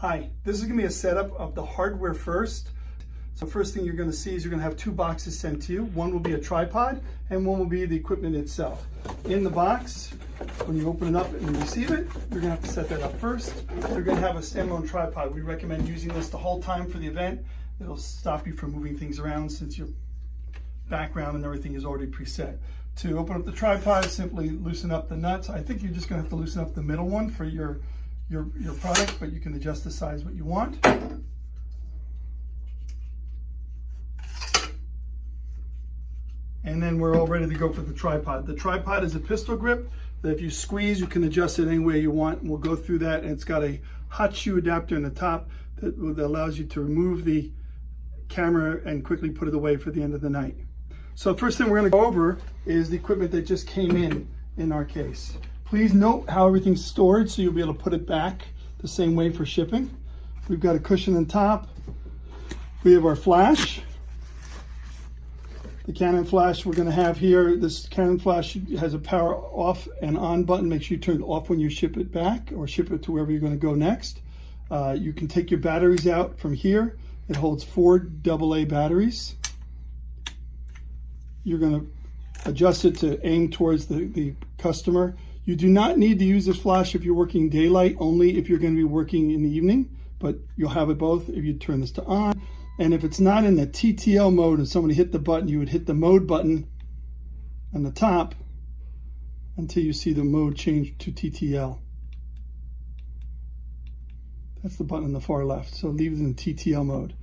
Hi, this is going to be a setup of the hardware first. So first thing you're going to see is you're going to have two boxes sent to you. One will be a tripod and one will be the equipment itself. In the box, when you open it up and receive it, you're going to have to set that up first. You're going to have a standalone tripod. We recommend using this the whole time for the event. It'll stop you from moving things around since your background and everything is already preset. To open up the tripod, simply loosen up the nuts. I think you're just going to have to loosen up the middle one for your product, but you can adjust the size what you want. And then we're all ready to go for the tripod. The tripod is a pistol grip that if you squeeze, you can adjust it any way you want. We'll go through that, and it's got a hot shoe adapter in the top that allows you to remove the camera and quickly put it away for the end of the night. So the first thing we're going to go over is the equipment that just came in our case. Please note how everything's stored so you'll be able to put it back the same way for shipping. We've got a cushion on top. We have our flash. The Canon flash we're going to have here. This Canon flash has a power off and on button. Make sure you turn it off when you ship it back or ship it to wherever you're going to go next. You can take your batteries out from here. It holds 4 AA batteries. You're going to adjust it to aim towards the customer. You do not need to use this flash if you're working daylight, only if you're going to be working in the evening, but you'll have it both if you turn this to on. And if it's not in the TTL mode and somebody hit the button, you would hit the mode button on the top until you see the mode change to TTL. That's the button on the far left, so leave it in the TTL mode.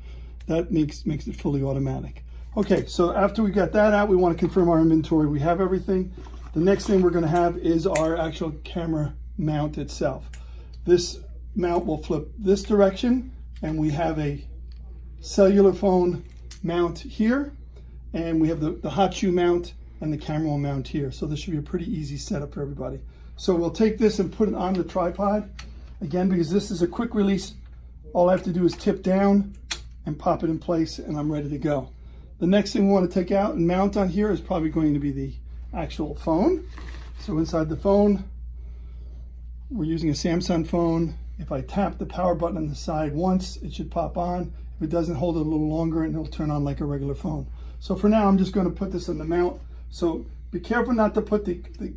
That makes it fully automatic. Okay, so after we got that out, we want to confirm our inventory. We have everything. The next thing we're going to have is our actual camera mount itself. This mount will flip this direction, and we have a cellular phone mount here, and we have the hot shoe mount and the camera mount here. So this should be a pretty easy setup for everybody. So we'll take this and put it on the tripod. Again, because this is a quick release, all I have to do is tip down and pop it in place, and I'm ready to go. The next thing we want to take out and mount on here is probably going to be the actual phone. So inside the phone, we're using a Samsung phone. If I tap the power button on the side once, it should pop on. If it doesn't, hold it a little longer and it'll turn on like a regular phone. So for now, I'm just going to put this on the mount. So be careful not to put the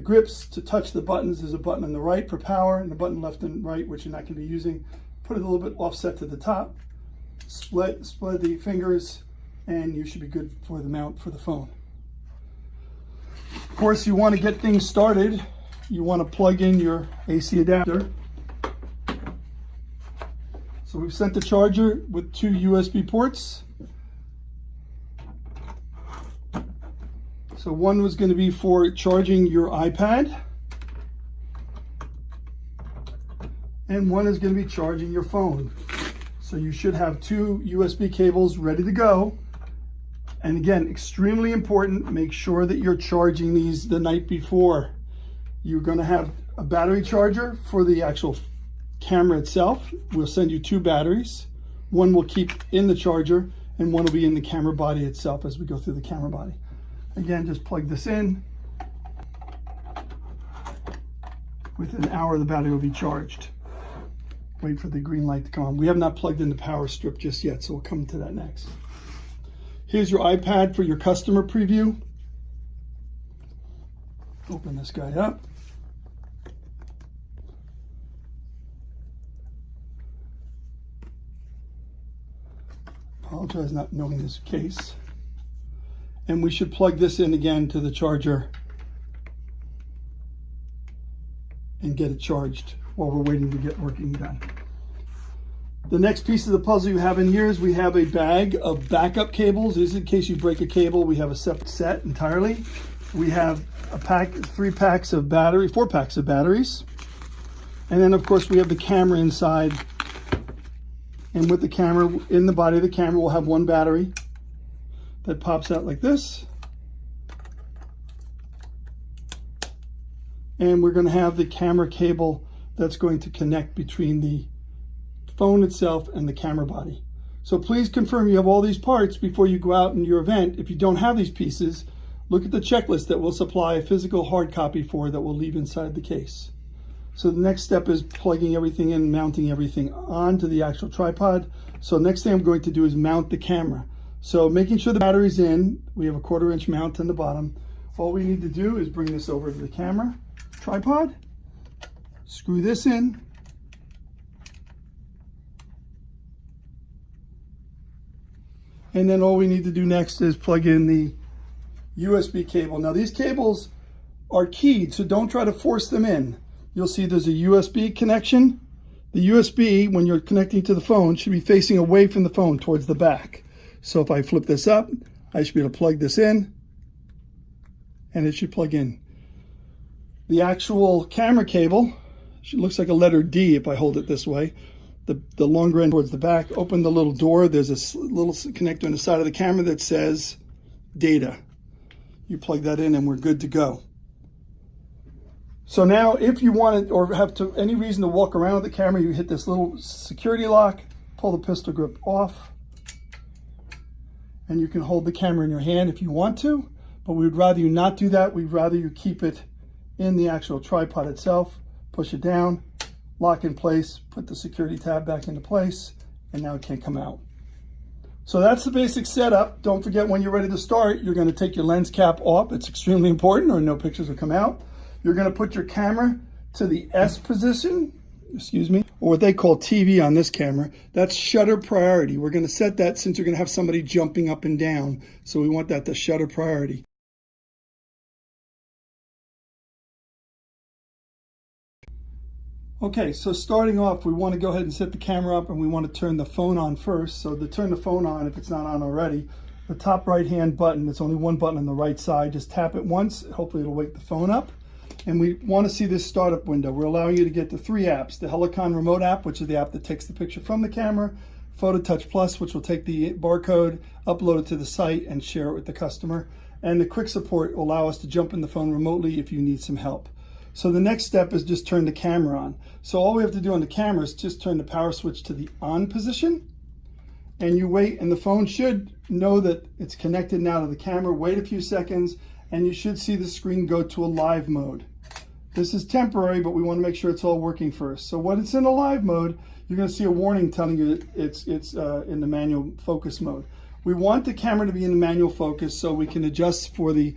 grips to touch the buttons. There's a button on the right for power and a button left and right, which you're not going to be using. Put it a little bit offset to the top. Split the fingers, and you should be good for the mount for the phone. Of course, you want to get things started. You want to plug in your AC adapter. So we've sent the charger with 2 USB ports. So one was going to be for charging your iPad, and one is going to be charging your phone. So you should have 2 USB cables ready to go. And again, extremely important, make sure that you're charging these the night before. You're going to have a battery charger for the actual camera itself. We'll send you 2 batteries. One will keep in the charger and one will be in the camera body itself as we go through the camera body. Again, just plug this in. Within an hour, the battery will be charged. Wait for the green light to come on. We have not plugged in the power strip just yet, so we'll come to that next. Here's your iPad for your customer preview. Open this guy up. Apologize not knowing this case. And we should plug this in again to the charger and get it charged while we're waiting to get working done. The next piece of the puzzle you have in here is we have a bag of backup cables. This is in case you break a cable. We have a separate set entirely. We have a pack, 4 packs of batteries. And then of course we have the camera inside. And with the camera, in the body of the camera, we'll have 1 battery that pops out like this. And we're going to have the camera cable that's going to connect between the phone itself and the camera body. So please confirm you have all these parts before you go out in your event. If you don't have these pieces, look at the checklist that we'll supply a physical hard copy for that we'll leave inside the case. So the next step is plugging everything in, mounting everything onto the actual tripod. So next thing I'm going to do is mount the camera. So making sure the battery's in, we have a 1/4 inch mount on the bottom. All we need to do is bring this over to the camera tripod, screw this in, and then all we need to do next is plug in the USB cable. Now these cables are keyed, so don't try to force them in. You'll see there's a USB connection. The USB, when you're connecting to the phone, should be facing away from the phone towards the back. So if I flip this up, I should be able to plug this in, and it should plug in. The actual camera cable, it looks like a letter D if I hold it this way. The longer end towards the back. Open the little door. There's a little connector on the side of the camera that says data. You plug that in and we're good to go. So now if you want to, or have any reason to walk around with the camera, you hit this little security lock, pull the pistol grip off, and you can hold the camera in your hand if you want to, but we would rather you not do that. We'd rather you keep it in the actual tripod itself, push it down, lock in place, put the security tab back into place, and now it can't come out. So that's the basic setup. Don't forget, when you're ready to start, you're going to take your lens cap off. It's extremely important or no pictures will come out. You're going to put your camera to the S position, or what they call TV on this camera. That's shutter priority. We're going to set that since you're going to have somebody jumping up and down. So we want that to shutter priority. Okay, so starting off, we want to go ahead and set the camera up, and we want to turn the phone on first. So to turn the phone on, if it's not on already, the top right-hand button, it's only one button on the right side, just tap it once. Hopefully it'll wake the phone up. And we want to see this startup window. We're allowing you to get the 3 apps, the Helicon remote app, which is the app that takes the picture from the camera, PhotoTouch Plus, which will take the barcode, upload it to the site, and share it with the customer. And the quick support will allow us to jump in the phone remotely if you need some help. So the next step is just turn the camera on. So all we have to do on the camera is just turn the power switch to the on position, and you wait, and the phone should know that it's connected now to the camera. Wait a few seconds, and you should see the screen go to a live mode. This is temporary, but we want to make sure it's all working first. So when it's in a live mode, you're going to see a warning telling you it's in the manual focus mode. We want the camera to be in the manual focus so we can adjust for the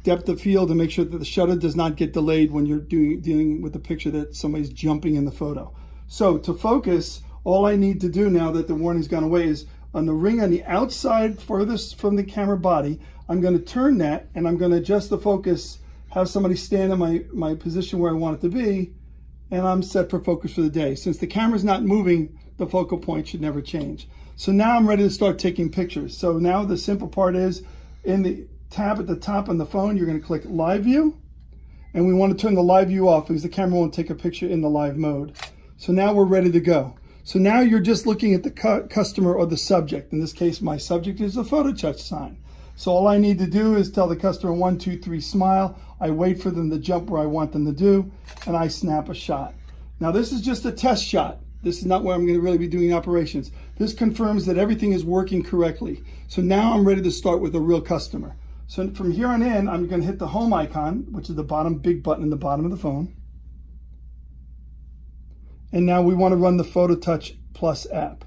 depth of field and make sure that the shutter does not get delayed when you're dealing with the picture that somebody's jumping in the photo. So to focus, all I need to do now that the warning's gone away is on the ring on the outside furthest from the camera body, I'm going to turn that and I'm going to adjust the focus, have somebody stand in my position where I want it to be, and I'm set for focus for the day. Since the camera's not moving, the focal point should never change. So now I'm ready to start taking pictures. So now the simple part is, in the tab at the top on the phone, you're going to click live view, and we want to turn the live view off because the camera won't take a picture in the live mode. So now we're ready to go. So now you're just looking at the customer or the subject. In this case, my subject is a PhotoTouch sign. So all I need to do is tell the customer 1, 2, 3, smile. I wait for them to jump where I want them to do, and I snap a shot. Now this is just a test shot. This is not where I'm going to really be doing operations. This confirms that everything is working correctly. So now I'm ready to start with a real customer. So from here on in, I'm going to hit the home icon, which is the bottom big button in the bottom of the phone. And now we want to run the PhotoTouch Plus app.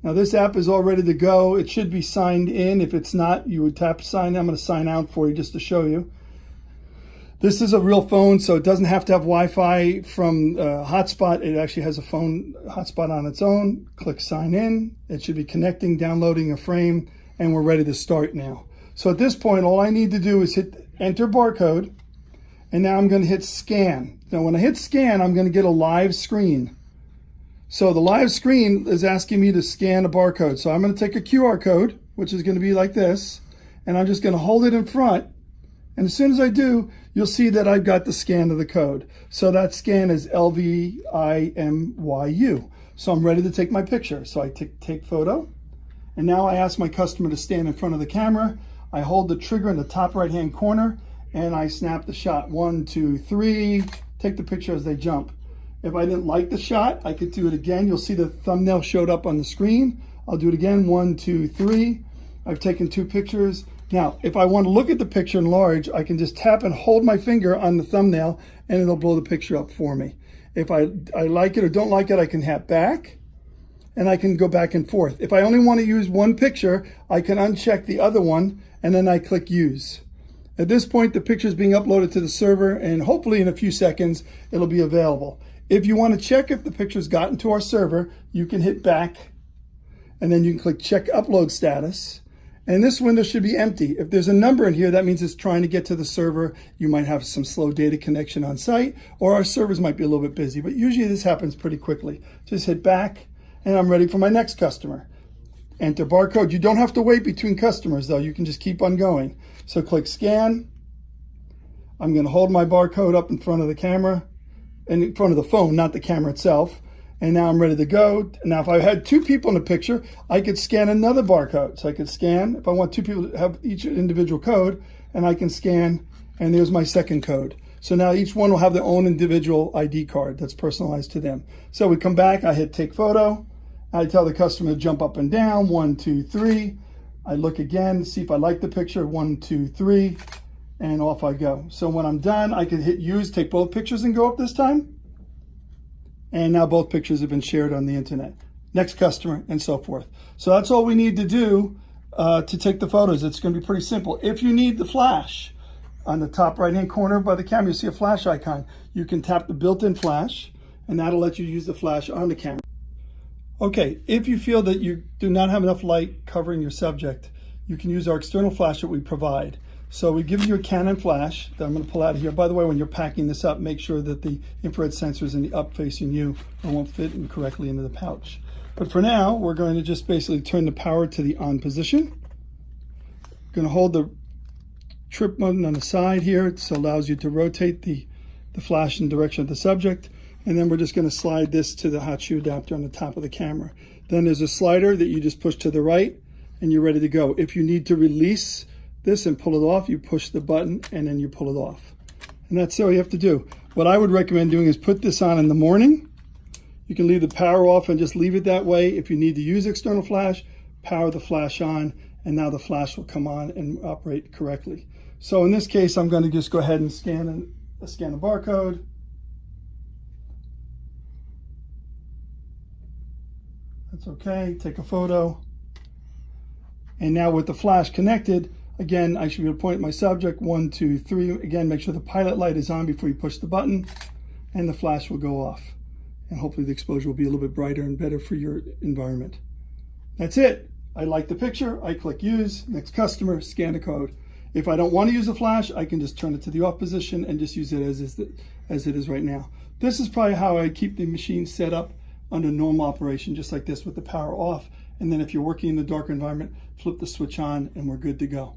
Now this app is all ready to go. It should be signed in. If it's not, you would tap sign. I'm going to sign out for you just to show you. This is a real phone, so it doesn't have to have Wi-Fi from hotspot. It actually has a phone hotspot on its own. Click sign in. It should be connecting, downloading a frame, and we're ready to start now. So at this point, all I need to do is hit enter barcode, and now I'm going to hit scan. Now when I hit scan, I'm going to get a live screen. So the live screen is asking me to scan a barcode. So I'm going to take a QR code, which is going to be like this, and I'm just going to hold it in front. And as soon as I do, you'll see that I've got the scan of the code. So that scan is LVIMYU. So I'm ready to take my picture. So I take photo, and now I ask my customer to stand in front of the camera. I hold the trigger in the top right-hand corner, and I snap the shot. 1, 2, 3, take the picture as they jump. If I didn't like the shot, I could do it again. You'll see the thumbnail showed up on the screen. I'll do it again, 1, 2, 3. I've taken 2 pictures. Now, if I want to look at the picture in large, I can just tap and hold my finger on the thumbnail and it'll blow the picture up for me. If I like it or don't like it, I can tap back and I can go back and forth. If I only want to use one picture, I can uncheck the other one and then I click use. At this point, the picture is being uploaded to the server and hopefully in a few seconds, it'll be available. If you want to check if the picture's gotten to our server, you can hit back and then you can click check upload status. And this window should be empty. If there's a number in here, that means it's trying to get to the server. You might have some slow data connection on site, or our servers might be a little bit busy, but usually this happens pretty quickly. Just hit back, and I'm ready for my next customer. Enter barcode. You don't have to wait between customers, though. You can just keep on going. So click scan. I'm going to hold my barcode up in front of the camera, and in front of the phone, not the camera itself. And now I'm ready to go. Now, if I had two people in the picture, I could scan another barcode. So I could scan, if I want two people to have each individual code, and I can scan, and there's my second code. So now each one will have their own individual ID card that's personalized to them. So we come back, I hit take photo. I tell the customer to jump up and down, 1, 2, 3. I look again, see if I like the picture, 1, 2, 3, and off I go. So when I'm done, I can hit use, take both pictures and go up this time. And now both pictures have been shared on the internet. Next customer, and so forth. So that's all we need to do to take the photos. It's going to be pretty simple. If you need the flash, on the top right-hand corner by the camera, you see a flash icon. You can tap the built-in flash, and that'll let you use the flash on the camera. Okay, if you feel that you do not have enough light covering your subject, you can use our external flash that we provide. So we give you a Canon flash that I'm going to pull out of here. By the way, when you're packing this up, make sure that the infrared sensor is in the up facing you or won't fit correctly into the pouch. But for now, we're going to just basically turn the power to the on position. Going to hold the trip button on the side here. It allows you to rotate the flash in the direction of the subject. And then we're just going to slide this to the hot shoe adapter on the top of the camera. Then there's a slider that you just push to the right and you're ready to go. If you need to release this and pull it off, you push the button and then you pull it off. And that's all you have to do. What I would recommend doing is put this on in the morning. You can leave the power off and just leave it that way. If you need to use external flash, power the flash on, and now the flash will come on and operate correctly. So in this case, I'm going to just go ahead and scan a barcode. That's okay. Take a photo. And now with the flash connected, again, I should be able to point at my subject, 1, 2, 3. Again, make sure the pilot light is on before you push the button, and the flash will go off. And hopefully the exposure will be a little bit brighter and better for your environment. That's it. I like the picture. I click use, next customer, scan the code. If I don't want to use a flash, I can just turn it to the off position and just use it as it is right now. This is probably how I keep the machine set up under normal operation, just like this with the power off. And then if you're working in the dark environment, flip the switch on and we're good to go.